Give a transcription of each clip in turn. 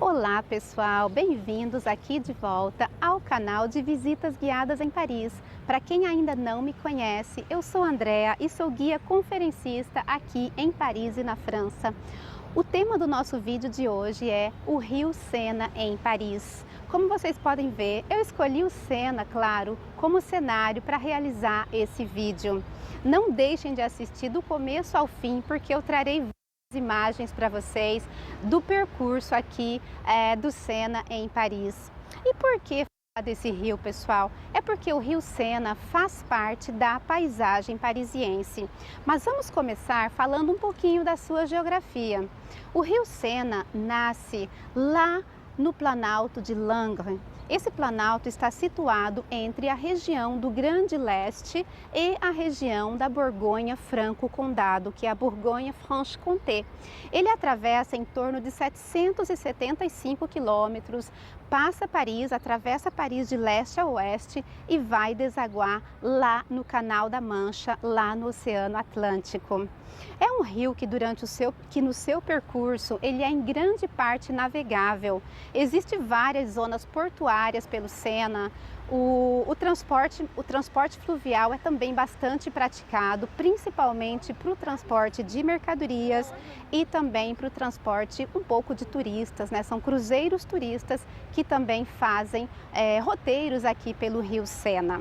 Olá pessoal, bem-vindos aqui de volta ao canal de Visitas Guiadas em Paris. Para quem ainda não me conhece, eu sou Andrea e sou guia conferencista aqui em Paris e na França. O tema do nosso vídeo de hoje é o Rio Sena em Paris. Como vocês podem ver, eu escolhi o Sena, claro, como cenário para realizar esse vídeo. Não deixem de assistir do começo ao fim, porque eu trarei imagens para vocês do percurso aqui do Sena em Paris. E por que falar desse rio, pessoal? É porque o Rio Sena faz parte da paisagem parisiense. Mas vamos começar falando um pouquinho da sua geografia. O Rio Sena nasce lá no Planalto de Langres. Esse planalto está situado entre a região do Grande Leste e a região da Borgonha-Franco-Condado, que é a Bourgogne-Franche-Comté. Ele atravessa em torno de 775 quilômetros, passa Paris, atravessa Paris de leste a oeste e vai desaguar lá no Canal da Mancha, lá no Oceano Atlântico. É um rio que no seu percurso ele é em grande parte navegável. Existem várias zonas portuárias pelo Sena. O transporte fluvial é também bastante praticado, principalmente para o transporte de mercadorias e também para o transporte um pouco de turistas, né? São cruzeiros turistas que também fazem roteiros aqui pelo Rio Sena.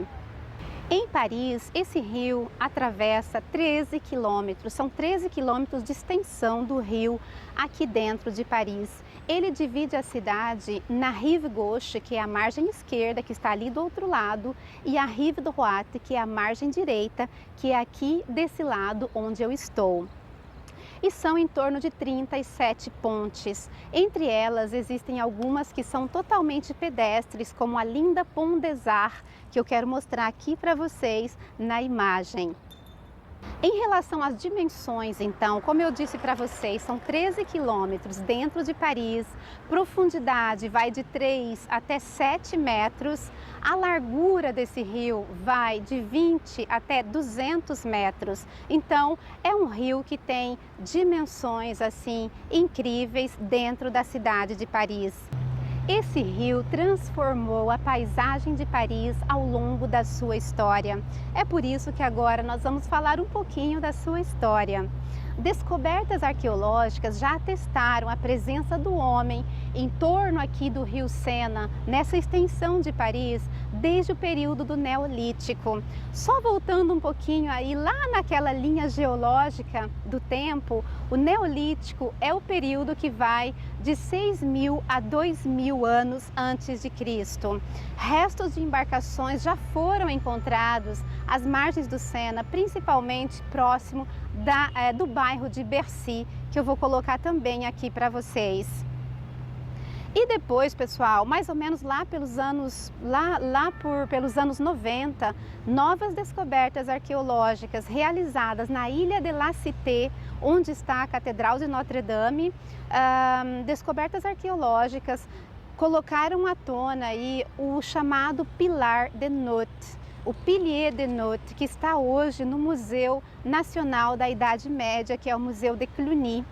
Em Paris, esse rio atravessa 13 quilômetros, são 13 quilômetros de extensão do rio aqui dentro de Paris. Ele divide a cidade na Rive Gauche, que é a margem esquerda, que está ali do outro lado, e a Rive Droite, que é a margem direita, que é aqui desse lado onde eu estou. E são em torno de 37 pontes. Entre elas existem algumas que são totalmente pedestres, como a linda Pont des Arts, que eu quero mostrar aqui para vocês na imagem. Em relação às dimensões, então, como eu disse para vocês, são 13 quilômetros dentro de Paris, profundidade vai de 3 até 7 metros, a largura desse rio vai de 20 até 200 metros, então é um rio que tem dimensões assim incríveis dentro da cidade de Paris. Esse rio transformou a paisagem de Paris ao longo da sua história. É por isso que agora nós vamos falar um pouquinho da sua história. Descobertas arqueológicas já atestaram a presença do homem em torno aqui do Rio Sena, nessa extensão de Paris, desde o período do Neolítico. Só voltando um pouquinho aí, lá naquela linha geológica do tempo, o Neolítico é o período que vai de 6.000 a 2.000 anos antes de Cristo. Restos de embarcações já foram encontrados às margens do Sena, principalmente próximo do bairro de Bercy, que eu vou colocar também aqui para vocês. E depois, pessoal, mais ou menos lá pelos anos 90, novas descobertas arqueológicas realizadas na Ilha de la Cité, onde está a Catedral de Notre-Dame, descobertas arqueológicas colocaram à tona aí o chamado Pilar de Note. O Pilier de Note, que está hoje no Museu Nacional da Idade Média, que é o Museu de Cluny.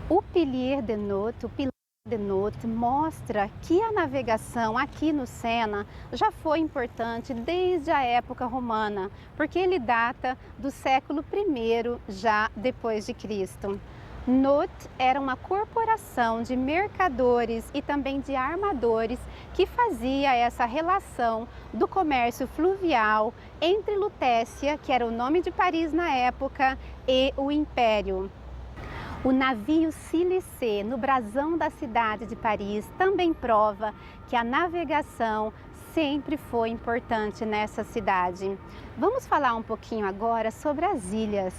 O Pilier de Note, mostra que a navegação aqui no Sena já foi importante desde a época romana, porque ele data do século I já depois de Cristo. Note era uma corporação de mercadores e também de armadores que fazia essa relação do comércio fluvial entre Lutécia, que era o nome de Paris na época, e o Império. O navio Silicé, no brasão da cidade de Paris, também prova que a navegação sempre foi importante nessa cidade. Vamos falar um pouquinho agora sobre as ilhas.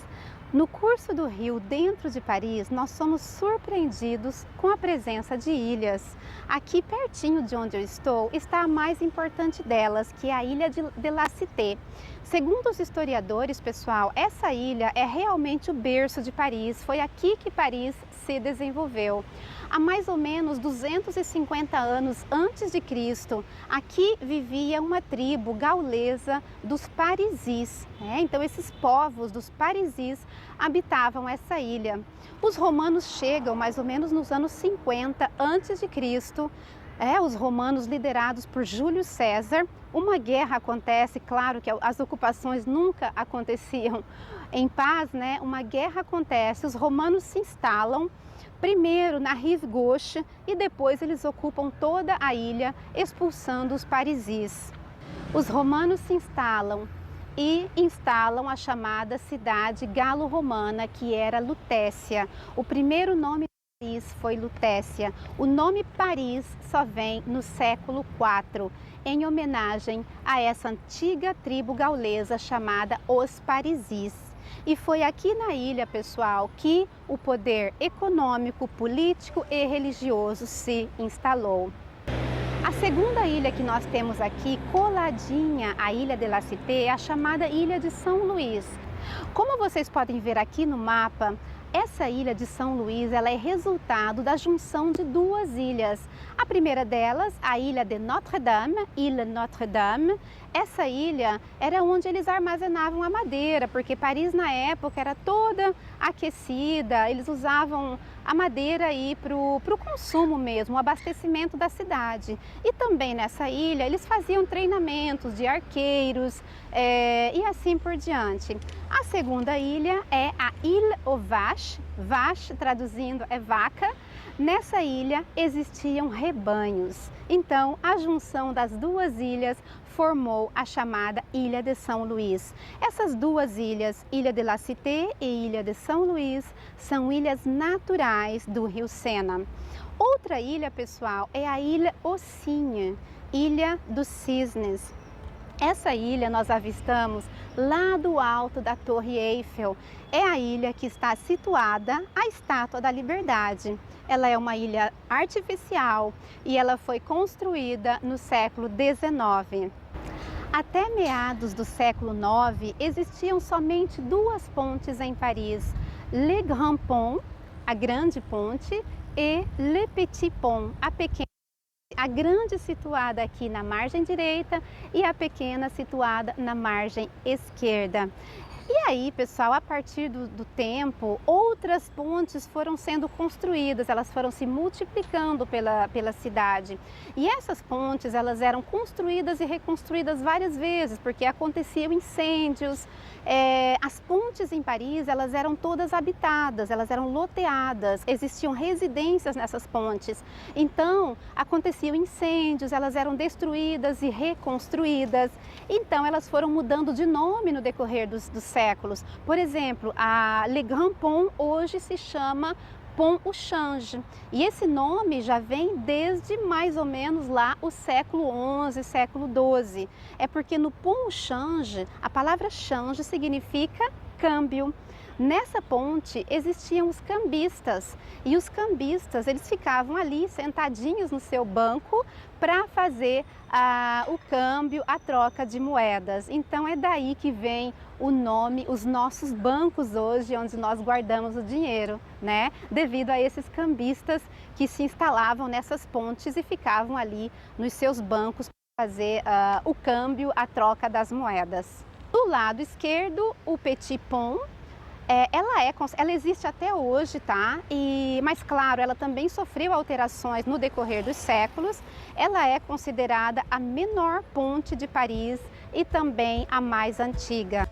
No curso do rio, dentro de Paris, nós somos surpreendidos com a presença de ilhas. Aqui pertinho de onde eu estou está a mais importante delas, que é a ilha de la Cité. Segundo os historiadores, pessoal, essa ilha é realmente o berço de Paris, foi aqui que Paris se desenvolveu. Há mais ou menos 250 anos antes de Cristo, aqui vivia uma tribo gaulesa dos Parisis. Então esses povos dos Parisis habitavam essa ilha. Os romanos chegam mais ou menos nos anos 50 a.C., os romanos liderados por Júlio César. Uma guerra acontece, claro que as ocupações nunca aconteciam em paz, né? Uma guerra acontece, os romanos se instalam primeiro na Rive Gauche e depois eles ocupam toda a ilha, expulsando os parisis. Os romanos se instalam e instalam a chamada cidade galo-romana, que era Lutécia. O primeiro nome de Paris foi Lutécia. O nome Paris só vem no século IV, em homenagem a essa antiga tribo gaulesa chamada os Parisis. E foi aqui na ilha, pessoal, que o poder econômico, político e religioso se instalou. A segunda ilha que nós temos aqui, coladinha à Ilha de la Cité, é a chamada Ilha de São Luís. Como vocês podem ver aqui no mapa, essa ilha de São Luís, ela é resultado da junção de duas ilhas. A primeira delas, a ilha de Notre-Dame, Ilha Notre-Dame. Essa ilha era onde eles armazenavam a madeira, porque Paris na época era toda aquecida, eles usavam a madeira aí para o consumo mesmo, o abastecimento da cidade. E também nessa ilha eles faziam treinamentos de arqueiros e assim por diante. A segunda ilha é a Île aux Vaches, vache traduzindo é vaca. Nessa ilha existiam rebanhos, então a junção das duas ilhas formou a chamada Ilha de São Luís. Essas duas ilhas, Ilha de la Cité e Ilha de São Luís, são ilhas naturais do rio Sena. Outra ilha, pessoal, é a Ilha aux Cygnes, Ilha dos Cisnes. Essa ilha nós avistamos lá do alto da Torre Eiffel. É a ilha que está situada a Estátua da Liberdade. Ela é uma ilha artificial e ela foi construída no século XIX. Até meados do século IX, existiam somente duas pontes em Paris, Le Grand Pont, a grande ponte, e Le Petit Pont, a pequena. A grande situada aqui na margem direita e a pequena situada na margem esquerda. E aí, pessoal, a partir do tempo, outras pontes foram sendo construídas, elas foram se multiplicando pela cidade. E essas pontes, elas eram construídas e reconstruídas várias vezes, porque aconteciam incêndios. As pontes em Paris, elas eram todas habitadas, elas eram loteadas, existiam residências nessas pontes. Então, aconteciam incêndios, elas eram destruídas e reconstruídas. Então, elas foram mudando de nome no decorrer dos séculos. Por exemplo, a Le Grand Pont hoje se chama Pont au Change. E esse nome já vem desde mais ou menos lá o século XI, século XII. É porque no Pont au Change, a palavra change significa câmbio. Nessa ponte existiam os cambistas e os cambistas eles ficavam ali sentadinhos no seu banco para fazer o câmbio, a troca de moedas. Então é daí que vem o nome, os nossos bancos hoje, onde nós guardamos o dinheiro, né? Devido a esses cambistas que se instalavam nessas pontes e ficavam ali nos seus bancos para fazer o câmbio, a troca das moedas. Do lado esquerdo, o Petit Pont. Ela existe até hoje, tá? Mas claro, ela também sofreu alterações no decorrer dos séculos. Ela é considerada a menor ponte de Paris e também a mais antiga.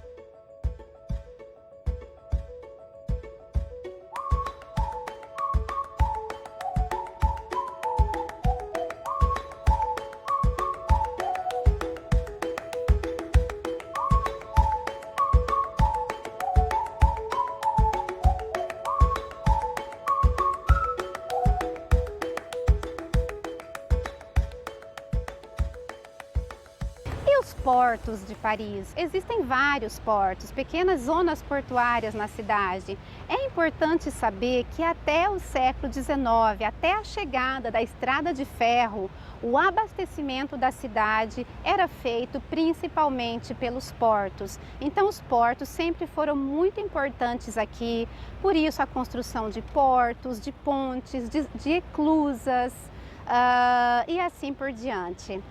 Os portos de Paris. Existem vários portos, pequenas zonas portuárias na cidade. É importante saber que até o século XIX, até a chegada da estrada de ferro, o abastecimento da cidade era feito principalmente pelos portos. Então os portos sempre foram muito importantes aqui, por isso a construção de portos, de pontes, de eclusas e assim por diante.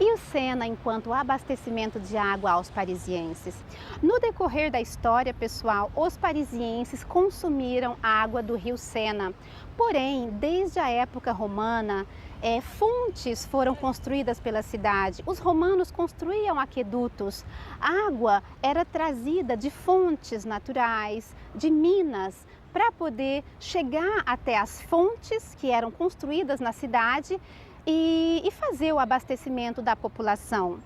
E o Sena enquanto abastecimento de água aos parisienses? No decorrer da história, pessoal, os parisienses consumiram água do rio Sena. Porém, desde a época romana, fontes foram construídas pela cidade. Os romanos construíam aquedutos. A água era trazida de fontes naturais, de minas, para poder chegar até as fontes que eram construídas na cidade e fazer o abastecimento da população.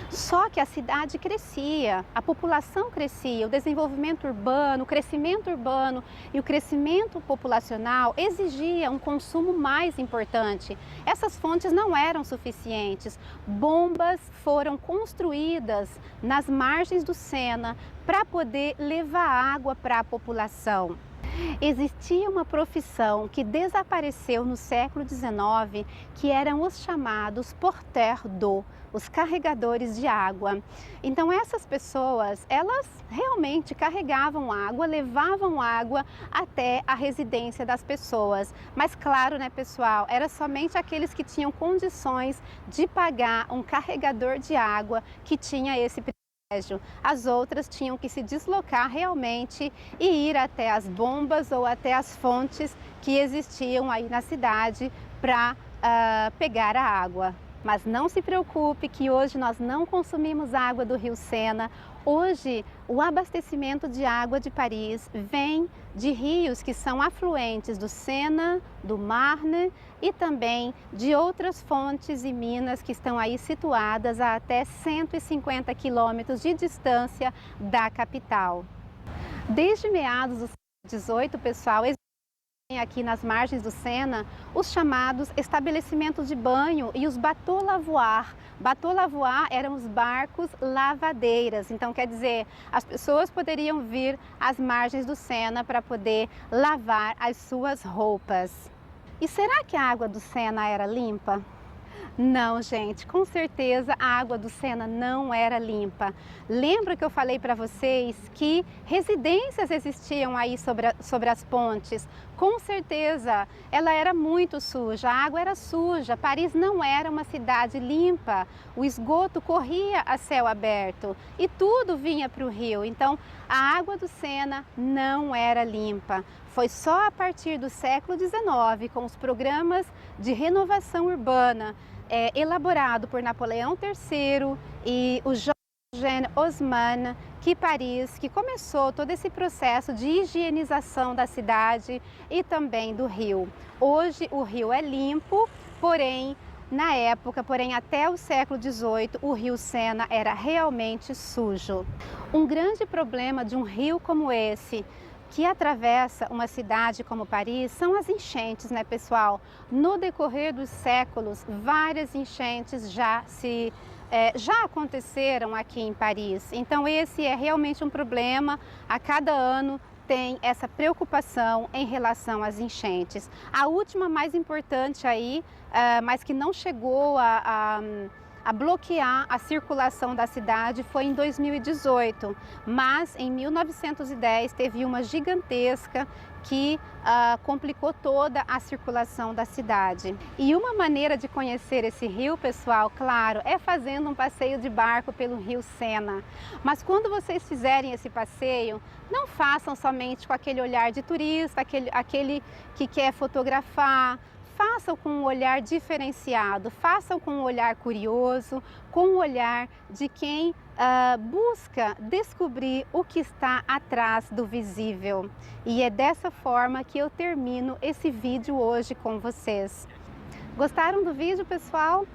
Só que a cidade crescia, a população crescia, o desenvolvimento urbano, o crescimento urbano e o crescimento populacional exigia um consumo mais importante. Essas fontes não eram suficientes. Bombas foram construídas nas margens do Sena para poder levar água para a população. Existia uma profissão que desapareceu no século XIX, que eram os chamados porteurs d'eau, os carregadores de água. Então essas pessoas, elas realmente carregavam água, levavam água até a residência das pessoas. Mas claro, né, pessoal, era somente aqueles que tinham condições de pagar um carregador de água que tinha esse privilégio. As outras tinham que se deslocar realmente e ir até as bombas ou até as fontes que existiam aí na cidade para pegar a água. Mas não se preocupe que hoje nós não consumimos água do rio Sena. Hoje o abastecimento de água de Paris vem de rios que são afluentes do Sena, do Marne e também de outras fontes e minas que estão aí situadas a até 150 quilômetros de distância da capital. Desde meados do século XVIII, pessoal, aqui nas margens do Sena, os chamados estabelecimentos de banho e os bateaux lavoir. Bateaux lavoir eram os barcos lavadeiras, então quer dizer, as pessoas poderiam vir às margens do Sena para poder lavar as suas roupas. E será que a água do Sena era limpa? Não, gente, com certeza a água do Sena não era limpa. Lembra que eu falei para vocês que residências existiam aí sobre as pontes? Com certeza, ela era muito suja, a água era suja, Paris não era uma cidade limpa, o esgoto corria a céu aberto e tudo vinha para o rio, então a água do Sena não era limpa. Foi só a partir do século XIX, com os programas de renovação urbana, elaborado por Napoleão III e o Jean Haussmann, que começou todo esse processo de higienização da cidade e também do rio. Hoje o rio é limpo, porém até o século XVIII, o rio Sena era realmente sujo. Um grande problema de um rio como esse, que atravessa uma cidade como Paris, são as enchentes, né, pessoal? No decorrer dos séculos, várias enchentes já aconteceram aqui em Paris. Então esse é realmente um problema. A cada ano tem essa preocupação em relação às enchentes. A última mais importante aí, mas que não chegou a bloquear a circulação da cidade foi em 2018, mas em 1910 teve uma gigantesca que complicou toda a circulação da cidade. E uma maneira de conhecer esse rio, pessoal, claro, é fazendo um passeio de barco pelo rio Sena. Mas quando vocês fizerem esse passeio, não façam somente com aquele olhar de turista, aquele que quer fotografar. Façam com um olhar diferenciado, façam com um olhar curioso, com um olhar de quem busca descobrir o que está atrás do visível. E é dessa forma que eu termino esse vídeo hoje com vocês. Gostaram do vídeo, pessoal?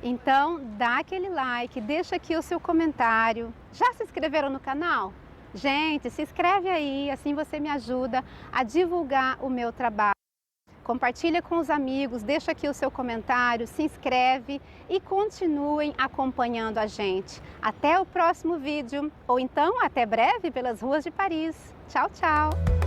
Então dá aquele like, deixa aqui o seu comentário. Já se inscreveram no canal? Gente, se inscreve aí, assim você me ajuda a divulgar o meu trabalho. Compartilha com os amigos, deixa aqui o seu comentário, se inscreve e continuem acompanhando a gente. Até o próximo vídeo, ou então até breve pelas ruas de Paris. Tchau, tchau!